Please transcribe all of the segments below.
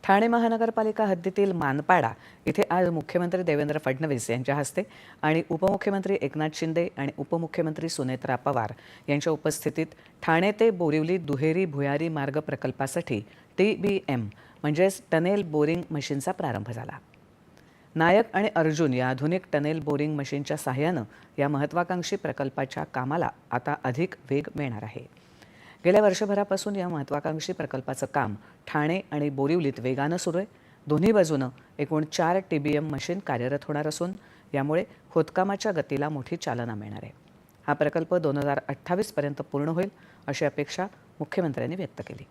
ठाणे महानगरपालिका हद्दीतील मानपाडा इथे आज मुख्यमंत्री देवेंद्र फडणवीस यांच्या हस्ते आणि उपमुख्यमंत्री एकनाथ शिंदे आणि उपमुख्यमंत्री सुनेत्रा पवार यांच्या उपस्थितीत ठाणे ते बोरिवली दुहेरी भुयारी मार्ग प्रकल्पासाठी TBM म्हणजेच टनेल बोरिंग मशीनचा प्रारंभ झाला। नायक आणि अर्जुन या आधुनिक टनेल बोरिंग मशीनच्या सहाय्याने या महत्त्वाकांक्षी प्रकल्पाच्या कामाला आता अधिक वेग मिळणार आहे। गेल्या वर्षभरापासून या महत्त्वाकांक्षी प्रकल्पाचं काम ठाणे आणि बोरिवलीत वेगानं सुरू आहे। दोन्ही बाजूने एकूण 4 TBM मशीन कार्यरत होणार असून यामुळे खोदकामाच्या गतीला मोठी चालना मिळणार आहे। हा प्रकल्प 2028 पर्यंत पूर्ण होईल अशी अपेक्षा मुख्यमंत्र्यांनी व्यक्त केली।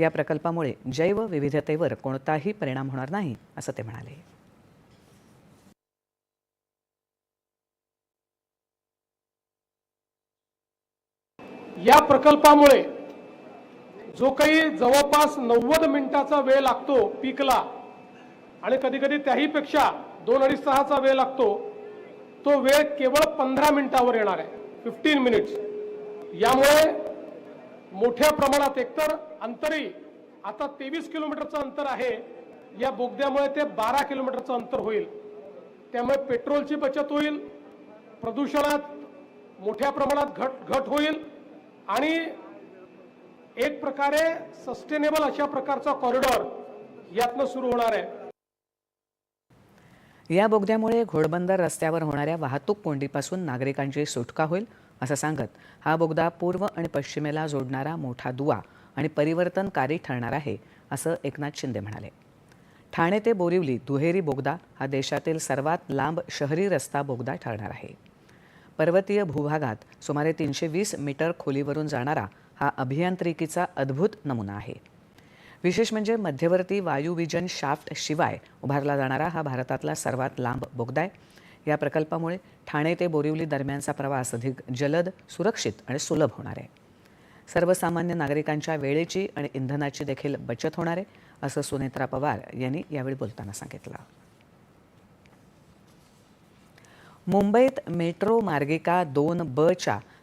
या प्रकल्पामुळे जैवविविधतेवर कोणताही परिणाम होणार नाही असं ते म्हणाले। या प्रकल्पामुळे जो काही जवळपास 90 मिनिटाचा वेळ लागतो पीकला आणि कधी-कधी त्याहीपेक्षा 2-2.5 तासाचा वेळ लागतो, तो वेळ केवळ 15 मिनिटावर येणार आहे, 15 मिनिट्स। यामुळे मोठ्या प्रमाणात एकतर अंतरही आता 23 किलोमीटरचं अंतर आहे, या बोगद्यामुळे ते 12 किलोमीटरचं अंतर होईल। त्यामुळे पेट्रोलची बचत होईल, प्रदूषणात मोठ्या प्रमाणात घट होईल आणि एक प्रकारे सस्टेनेबल अशा प्रकारचा कॉरिडॉर यातनं सुरू होणार आहे। या बोगद्यामुळे घोडबंदर रस्त्यावर होणाऱ्या वाहतूक कोंडीपासून नागरिकांची सुटका होईल असं सांगत हा बोगदा पूर्व आणि पश्चिमेला जोडणारा मोठा दुवा आणि परिवर्तनकारी ठरणार आहे असं एकनाथ शिंदे म्हणाले। ठाणे ते बोरिवली दुहेरी बोगदा हा देशातील सर्वात लांब शहरी रस्ता बोगदा ठरणार आहे। पर्वतीय भूभागात सुमारे 320 मीटर खोलीवरून जाणारा हा अभियांत्रिकीचा अद्भुत नमुना आहे। विशेष म्हणजे मध्यवर्ती वायुविजन शाफ्ट शिवाय उभारला जाणारा हा भारतातला सर्वात लांब बोगदा आहे। या प्रकल्पामुळे ठाणे ते बोरिवली दरम्यानचा प्रवास अधिक जलद, सुरक्षित आणि सुलभ होणार आहे। सर्वसामान्य नागरिकांच्या वेळेची आणि इंधनाची देखील बचत होणार आहे असं सुनेत्रा पवार यांनी यावेळी बोलताना सांगितलं। मुंबईत मेट्रो मार्गिका 2B च्या